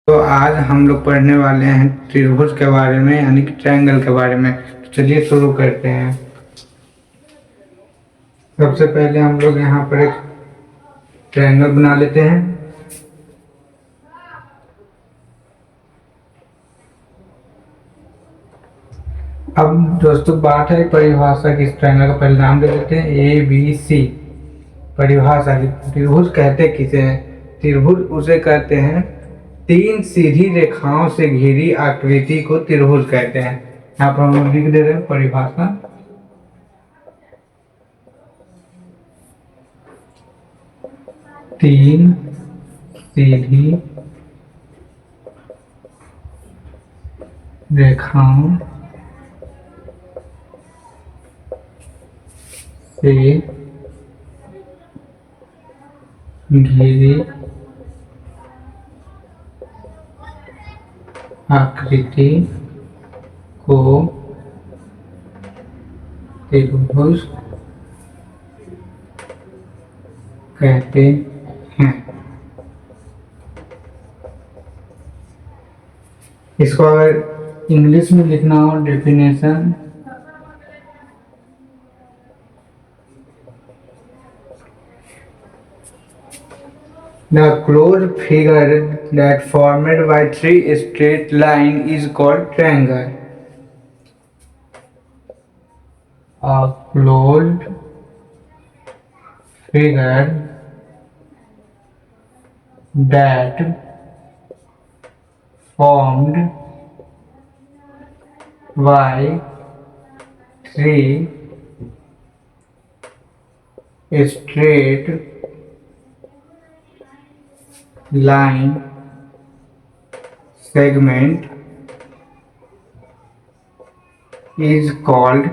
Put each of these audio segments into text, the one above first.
तो आज हम लोग पढ़ने वाले हैं त्रिभुज के बारे में यानी कि ट्रायंगल के बारे में। तो चलिए शुरू करते हैं। सबसे पहले हम लोग यहाँ पर एक ट्रायंगल बना लेते हैं। अब दोस्तों बात है परिभाषा की। इस ट्रायंगल का पहले नाम दे देते हैं ABC। परिभाषा की त्रिभुज कहते किसे हैं? त्रिभुज उसे कहते हैं तीन सीधी रेखाओं से घिरी आकृति को त्रिभुज कहते हैं। यहाँ पर हम लिख दे रहे हैं परिभाषा। तीन सीधी रेखाओं से घिरी आकृति को त्रिभुज कहते हैं। इसको अगर इंग्लिश में लिखना हो definition, the closed figure that formed by three straight lines is called triangle. A closed figure that formed by three straight line segment is called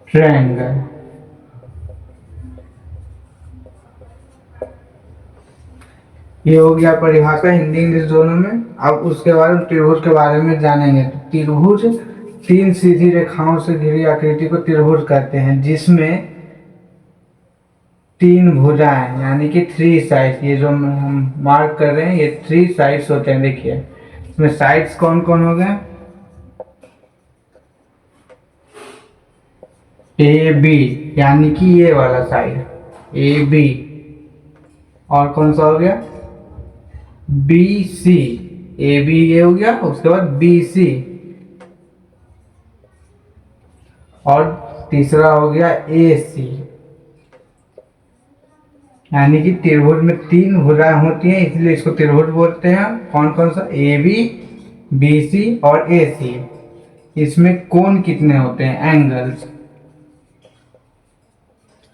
triangle. ये हो गया परिभाषा हिंदी इंग्लिश दोनों में। अब उसके बाद त्रिभुज के बारे में जानेंगे। तो त्रिभुज तीन सीधी रेखाओं से घिरी आकृति को त्रिभुज कहते हैं जिसमें तीन भुजाएं यानी कि थ्री साइड्स, ये जो हम मार्क कर रहे हैं ये थ्री साइड्स होते हैं। देखिए इसमें साइड्स कौन कौन हो गए? AB यानी कि ये वाला साइड AB, और कौन सा हो गया? BC। AB ये हो गया, उसके बाद BC, और तीसरा हो गया AC। यानी कि त्रिभुज में तीन भुजाएं होती हैं इसलिए इसको त्रिभुज बोलते हैं। कौन कौन सा? AB, BC और AC। इसमें कोण कितने होते हैं? एंगल्स।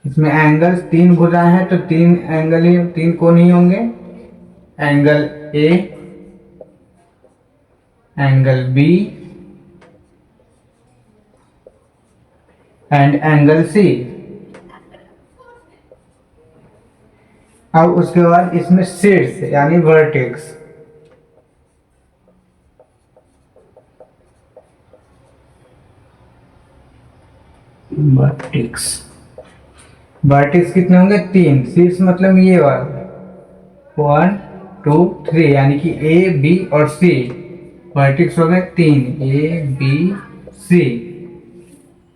इसमें एंगल्स तीन भुजाएं हैं तो तीन एंगल ही, तीन कोण ही होंगे। Angle A, angle B and angle C। अब उसके बाद इसमें शीर्ष यानी वर्टेक्स। वर्टेक्स कितने होंगे? तीन। शीर्ष मतलब ये वाला 1 2 3 यानी कि A B और C। वर्टेक्स हो गए तीन, A B C।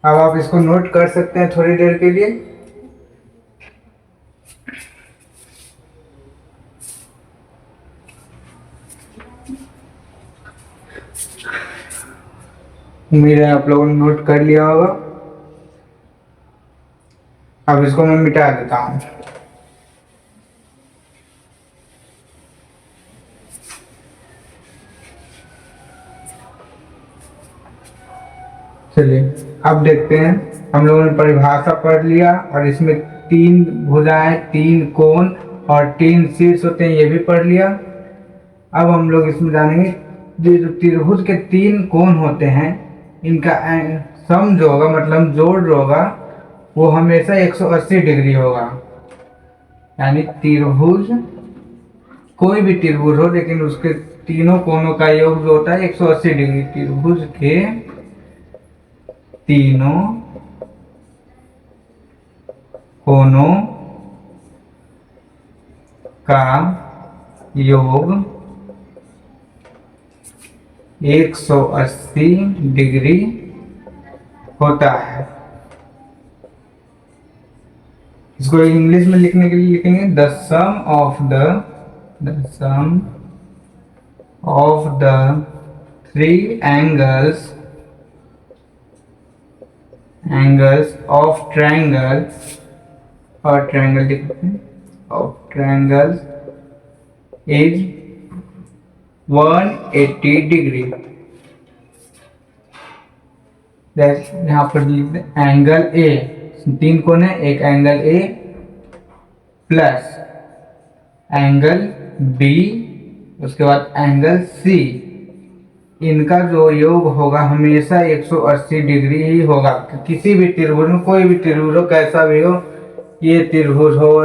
अब आप इसको नोट कर सकते हैं थोड़ी देर के लिए। उम्मीद है आप लोगों ने नोट कर लिया होगा। अब इसको मैं मिटा देता हूं। चलिए अब देखते हैं। हम लोगों ने परिभाषा पढ़ लिया और इसमें तीन भुजाएं, तीन कोण और तीन शीर्ष होते हैं ये भी पढ़ लिया। अब हम लोग इसमें जानेंगे जो त्रिभुज के तीन कोण होते हैं इनका सम जो होगा मतलब जोड़ जो होगा वो हमेशा 180 डिग्री होगा। यानी त्रिभुज, कोई भी त्रिभुज हो लेकिन उसके तीनों कोणों का योग जो होता है 180 डिग्री। त्रिभुज के तीनों कोनों का योग 180 डिग्री होता है। इसको इंग्लिश में लिखने के लिए लिखेंगे the sum of the three angles of triangle, और ट्रायंगल लिखते हैं ऑफ ट्रायंगल इज 180 डिग्री। यहाँ पर लिखते हैं एंगल ए, 3 कोण है, एक angle A plus angle B, उसके बाद एंगल सी, इनका जो योग होगा हमेशा 180 डिग्री ही होगा। किसी भी त्रिभुज में, कोई भी त्रिभुज हो, कैसा भी हो, ये त्रिभुज हो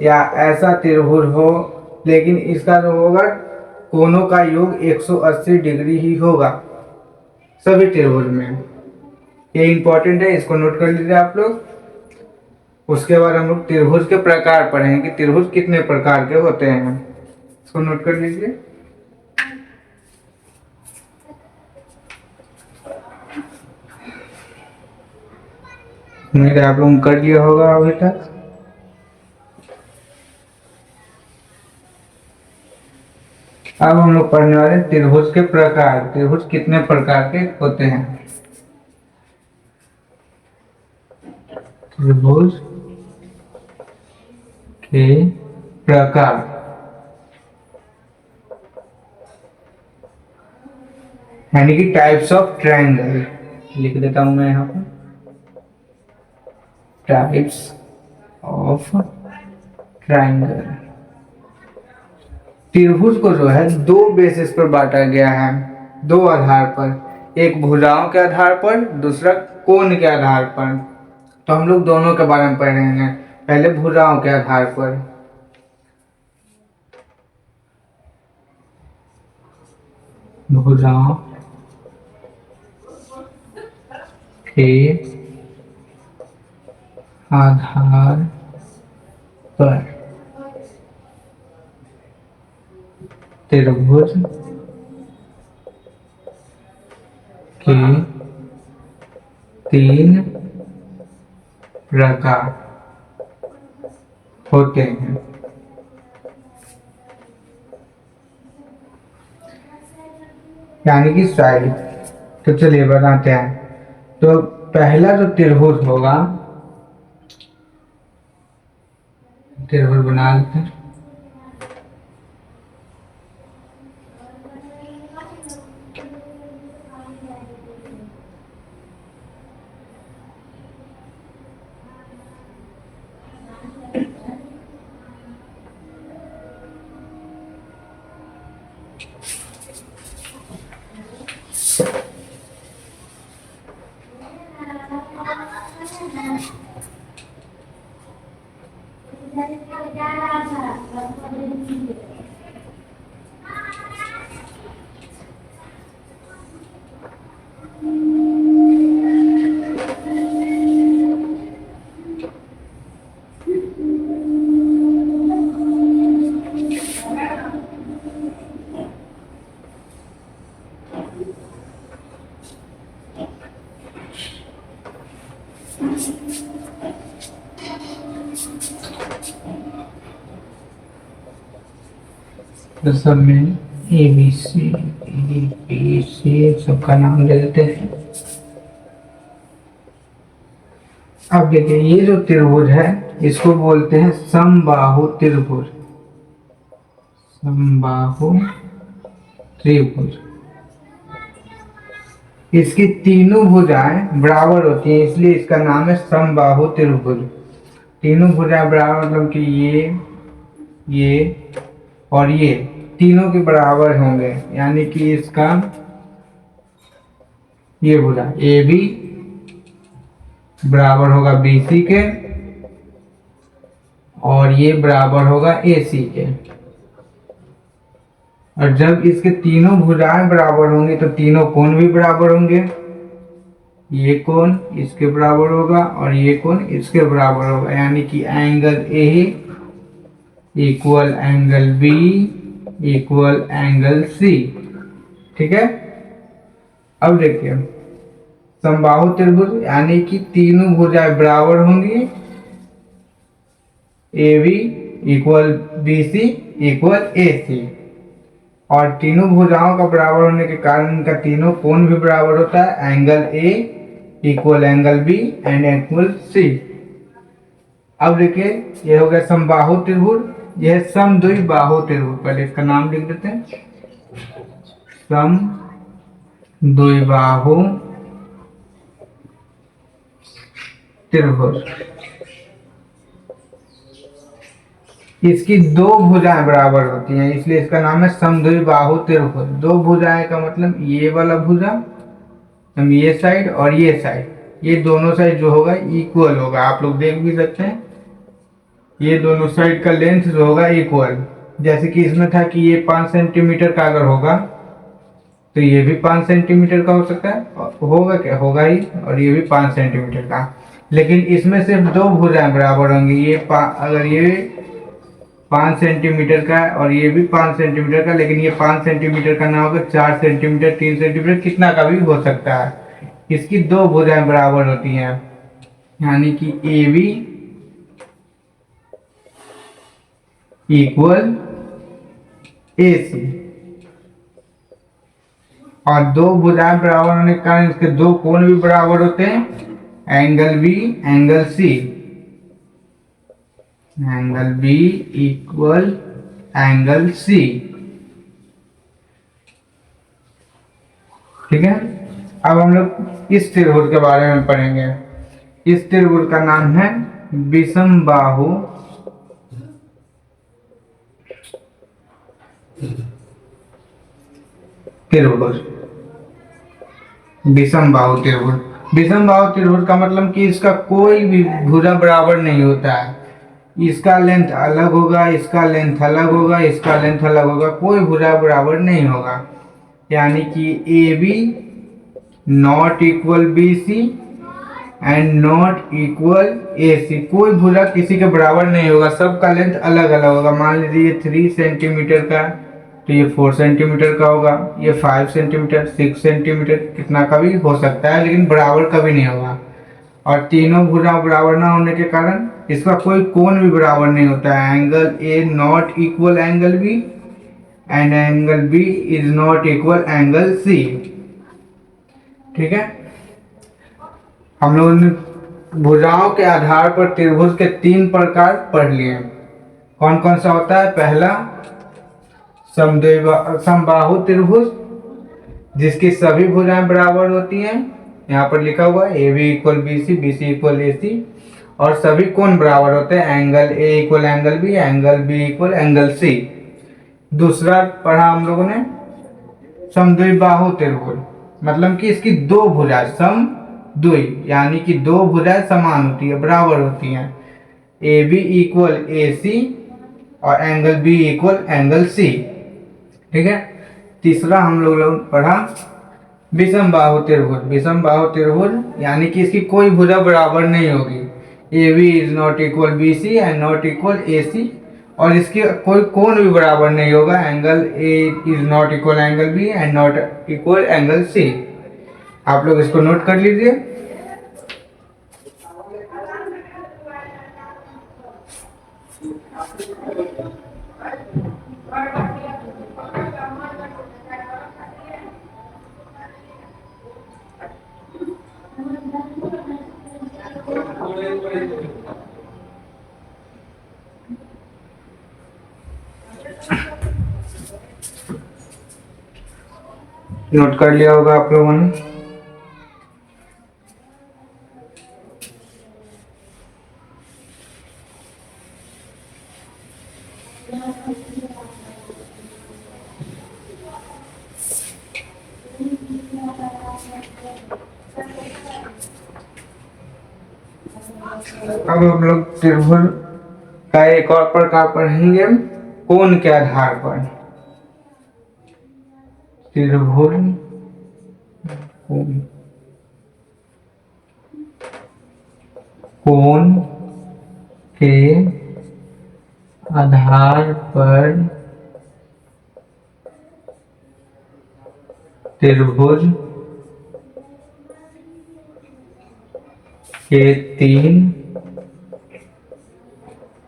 या ऐसा त्रिभुज हो, लेकिन इसका जो होगा कोनों का योग 180 डिग्री ही होगा सभी त्रिभुज में। ये इंपॉर्टेंट है, इसको नोट कर लीजिए आप लोग। उसके बाद हम लोग त्रिभुज के प्रकार पढ़ेंगे कि त्रिभुज कितने प्रकार के होते हैं, इसको नोट कर लीजिए। मेरे आप लोग कर लिया होगा अभी तक। अब हम लोग पढ़ने वाले त्रिभुज के प्रकार, त्रिभुज कितने प्रकार के होते हैं। त्रिभुज के प्रकार, यानी कि टाइप्स ऑफ ट्रायंगल, लिख देता हूं मैं यहाँ पर टाइप्स ऑफ ट्रायंगल। त्रिभुज को जो है दो बेसिस पर बांटा गया है, दो आधार पर, एक भुजाओं के आधार पर, दूसरा कोण के आधार पर। तो हम लोग दोनों के बारे में पढ़ रहे हैं। पहले भुजाओं के आधार पर, भुजाओं के आधार पर त्रिभुज के 3 प्रकार होते हैं। यानी कि साइड। तो चलिए बनाते हैं। तो पहला जो त्रिभुज होगा, त्रिभुज बना लेते हैं। तो सब में ए बी सी सबका नाम दे देते हैं। अब देखिए, ये जो त्रिभुज है इसको बोलते हैं समबाहु त्रिभुज, समबाहु त्रिभुज। इसकी तीनों भुजाएं बराबर होती हैं, इसलिए इसका नाम है समबाहु त्रिभुज। तीनों भुजाएं बराबर, मतलब कि ये और ये तीनों के बराबर होंगे, यानी कि इसका ये भुजा ए बी बराबर होगा बी सी के, और ये बराबर होगा ए सी के। और जब इसके तीनों भुजाएं बराबर होंगी तो तीनों कोण भी बराबर होंगे। ये कोण इसके बराबर होगा और ये कोण इसके बराबर होगा, यानी कि angle A equal angle B equal angle C. ठीक है। अब देखिए समबाहु त्रिभुज यानी कि तीनों भुजाएं बराबर होंगी, A B equal B C equal A C, और तीनों भुजाओं का बराबर होने के कारण इनका तीनों कोण भी बराबर होता है, angle A equal angle B and equal C. अब देखिए ये हो गया समबाहु त्रिभुज, यह समद्विबाहु त्रिभुज। पहले इसका नाम लिख देते हैं, समद्विबाहु त्रिभुज। इसकी दो भुजाएं बराबर होती हैं, इसलिए इसका नाम है समद्विबाहु त्रिभुज। दो भुजाएं का मतलब ये वाला भुजा, ये साइड और ये साइड, ये दोनों साइड जो होगा इक्वल होगा। आप लोग देख भी सकते हैं ये दोनों साइड का लेंथ जो होगा इक्वल। जैसे कि इसमें था कि ये 5 सेंटीमीटर का अगर होगा तो ये भी 5 सेंटीमीटर का हो सकता है, होगा क्या, होगा ही, और ये भी 5 सेंटीमीटर का। लेकिन इसमें सिर्फ दो भुजाएं बराबर होंगी, ये अगर ये 5 सेंटीमीटर का है और ये भी 5 सेंटीमीटर का, लेकिन ये 5 सेंटीमीटर का ना होगा, 4 सेंटीमीटर 3 सेंटीमीटर कितना का भी हो सकता है। इसकी दो भुजाएं बराबर होती हैं, यानी कि A B equal A C, और दो भुजाएं बराबर होने के कारण इसके दो कोण भी बराबर होते हैं, angle B angle C, angle B equal angle C. ठीक है। अब हम लोग इस त्रिभुज के बारे में पढ़ेंगे। इस त्रिभुज का नाम है विषमबाहु त्रिभुज। विषमबाहु त्रिभुज, विषमबाहु त्रिभुज का मतलब कि इसका कोई भी भुजा बराबर नहीं होता है। इसका लेंथ अलग होगा, इसका लेंथ अलग होगा, इसका लेंथ अलग होगा, कोई भुजा बराबर नहीं होगा। यानी कि A B not equal B C and not equal A C, कोई भुजा किसी के बराबर नहीं होगा, सबका लेंथ अलग अलग होगा। मान लीजिए 3 सेंटीमीटर का तो ये 4 सेंटीमीटर का होगा, ये 5 सेंटीमीटर 6 सेंटीमीटर कितना का भी हो सकता है, लेकिन बराबर कभी नहीं होगा। और तीनों भुजा बराबर ना होने के कारण इसका कोई कोण भी बराबर नहीं होता है। Angle A not equal angle B and angle B is not equal angle C. ठीक है। हम लोगों ने भुजाओं के आधार पर त्रिभुज के 3 प्रकार पढ़ लिए। कौन कौन सा होता है? पहला समबाहु त्रिभुज, जिसकी सभी भुजाएं बराबर होती हैं, यहाँ पर लिखा हुआ है A B equal B C, B C equal A C, और सभी कोण बराबर होते हैं, angle A equal angle B, angle B equal angle C. दूसरा पढ़ा हम लोगों ने समद्विबाहु त्रिभुज, मतलब कि इसकी दो भुजा समद्वि, यानी कि दो भुजाएं समान होती है, बराबर होती हैं, ए बी इक्वल ए सी और angle B equal angle C. ठीक है। तीसरा हम लोग पढ़ा विषमबाहु त्रिभुज। विषमबाहु त्रिभुज यानी कि इसकी कोई भुजा बराबर नहीं होगी, A B is not equal B C and not equal A C, और इसकी कोई कोण भी बराबर नहीं होगा, angle A is not equal angle B and not equal angle C. आप लोग इसको नोट कर लीजिए। नोट कर लिया होगा आप लोगों ने। अब हम लोग त्रिभुज का एक और प्रकार पढ़ेंगे, कोण के आधार पर। त्रिभुज कोण के आधार पर त्रिभुज के तीन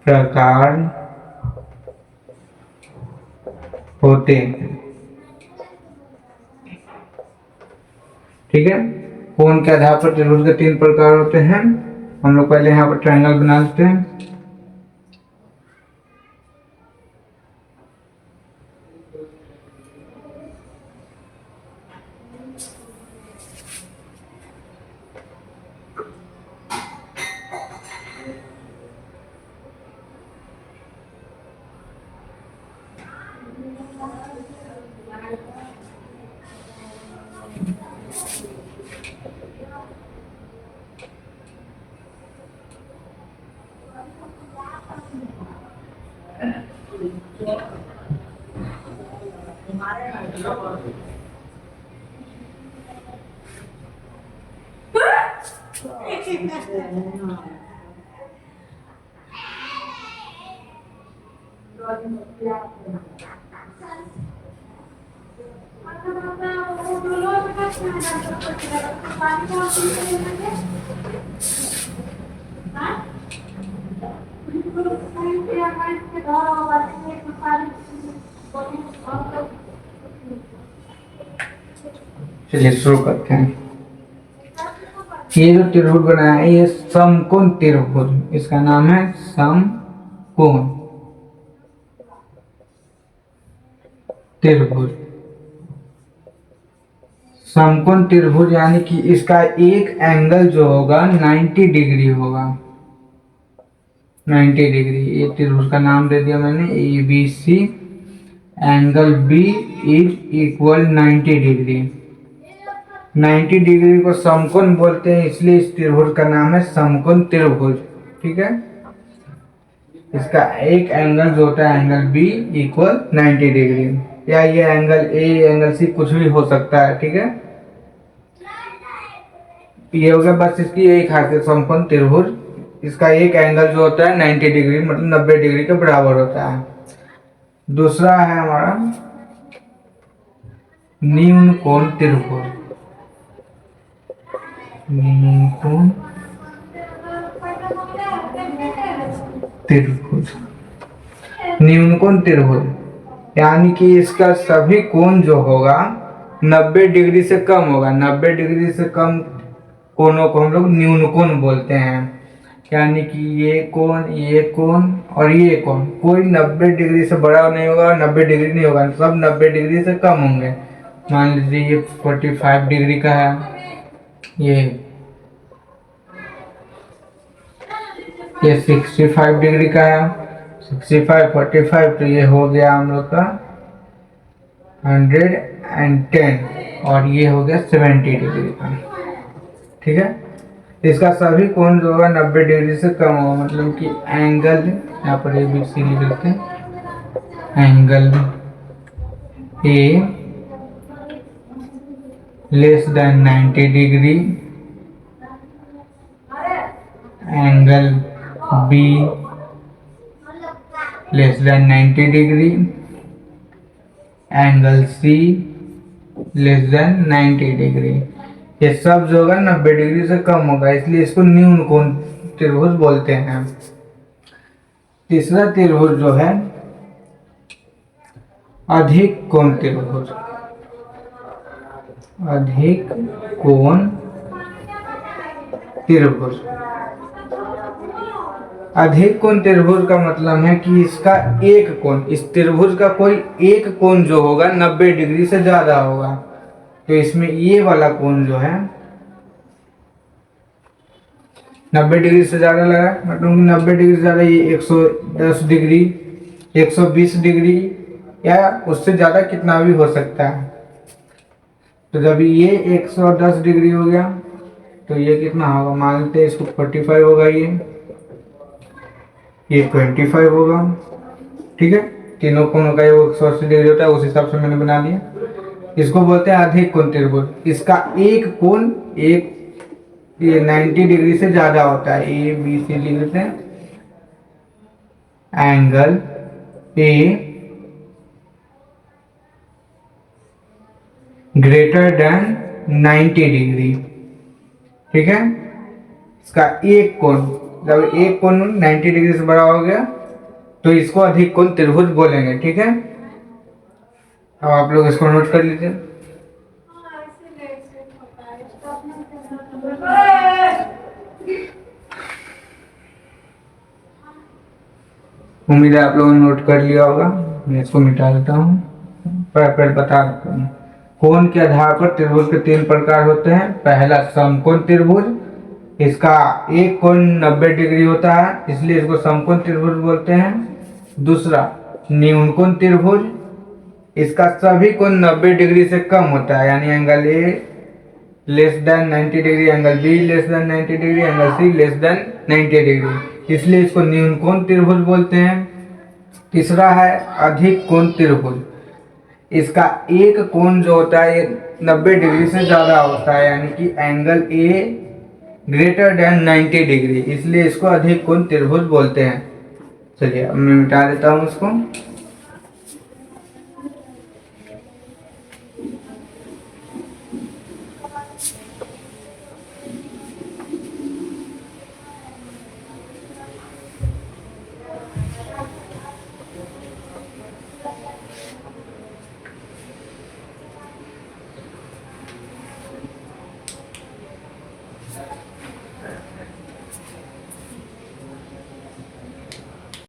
प्रकार होते हैं। ठीक है, कोण के आधार पर त्रिभुज के तीन प्रकार होते हैं। हम लोग पहले यहाँ पर ट्रायंगल बना लेते हैं। चलिए शुरू करते हैं। ये जो त्रिभुज बनाया है ये समकोण त्रिभुज, इसका नाम है समकोण त्रिभुज। समकोण त्रिभुज यानी कि इसका एक एंगल जो होगा 90 डिग्री होगा, 90 डिग्री। ये त्रिभुज का नाम दे दिया मैंने ABC, angle B is equal 90 degree. 90 degree को समकोण बोलते हैं, इसलिए इस त्रिभुज का नाम है समकोण त्रिभुज। ठीक है, इसका एक एंगल जो होता है एंगल B इक्वल 90 डिग्री, या ये एंगल A एंगल C कुछ भी हो सकता है। ठीक है, ये हो गया बस इसकी यही खासियत समकोण त्रिभुज। इसका एक एंगल जो होता है 90 डिग्री मतलब 90 डिग्री के बराबर होता है। दूसरा है हमारा न्यून कोण त्रिभुज। न्यून कोण त्रिभुज, न्यून कोण त्रिभुज यानी कि इसका सभी कोण जो होगा 90 डिग्री से कम होगा। 90 डिग्री से कम कोणों को हम लोग न्यून कोण बोलते हैं। यानी कि ये कोण और ये कोण कोई 90 डिग्री से बड़ा नहीं होगा और 90 डिग्री नहीं होगा, सब 90 डिग्री से कम होंगे। मान लीजिए ये 45 डिग्री का है, ये 65 डिग्री का है, 65 45, तो ये हो गया हम लोग का 110 और ये हो गया 70 डिग्री का। ठीक है, इसका सभी कोण जो होगा 90 डिग्री से कम होगा, मतलब कि एंगल यहाँ पर ABC लिख देते हैं, angle A less than 90 degree, angle B less than 90 degree, angle C less than 90 degree. ये सब जो होगा 90 डिग्री से कम होगा, इसलिए इसको न्यून कोण त्रिभुज बोलते हैं। तीसरा त्रिभुज जो है अधिक कोण त्रिभुज। अधिक कोण त्रिभुज, अधिक कोण त्रिभुज का मतलब है कि इसका एक कोण, इस त्रिभुज का कोई एक कोण जो होगा 90 डिग्री से ज्यादा होगा। तो इसमें ये वाला कोण जो है 90 डिग्री से ज्यादा लगा, मतलब 90 डिग्री से ज्यादा, ये 110 डिग्री, 120 डिग्री या उससे ज्यादा कितना भी हो सकता है। तो जब ये 110 डिग्री हो गया तो ये कितना होगा, मान लेते हैं इसको 45 होगा, ये 25 होगा। ठीक है, तीनों कोणों का 180 डिग्री होता है, उस हिसाब से मैंने बना दिया। इसको बोलते हैं अधिक कोण त्रिभुज। इसका एक कोण ये 90 डिग्री से ज्यादा होता है। ABC लिख देते हैं, एंगल ए ग्रेटर देन 90 डिग्री। ठीक है, इसका एक कोण, जब एक कोण 90 डिग्री से बड़ा हो गया तो इसको अधिक कोण त्रिभुज बोलेंगे। ठीक है, अब आप लोग इसको नोट कर लीजिए। उम्मीद है आप लोगों ने नोट कर लिया होगा। मैं इसको मिटा देता हूँ, पर बता देता हूँ। कोण के आधार पर त्रिभुज के तीन प्रकार होते हैं। पहला समकोण त्रिभुज, इसका एक कोण 90 डिग्री होता है, इसलिए इसको समकोण त्रिभुज बोलते हैं। दूसरा न्यून कोण त्रिभुज, इसका सभी कोण 90 डिग्री से कम होता है, यानी angle A less than 90 degree, angle B less than 90 degree, angle C less than 90 degree, इसलिए इसको न्यून कोण त्रिभुज बोलते हैं। तीसरा है अधिक कोण त्रिभुज, इसका एक कोण जो होता है 90 डिग्री से ज्यादा होता है, यानी कि एंगल ए ग्रेटर देन 90 डिग्री, इसलिए इसको अधिक कोण त्रिभुज बोलते हैं। चलिए अब मैं मिटा देता हूँ इसको।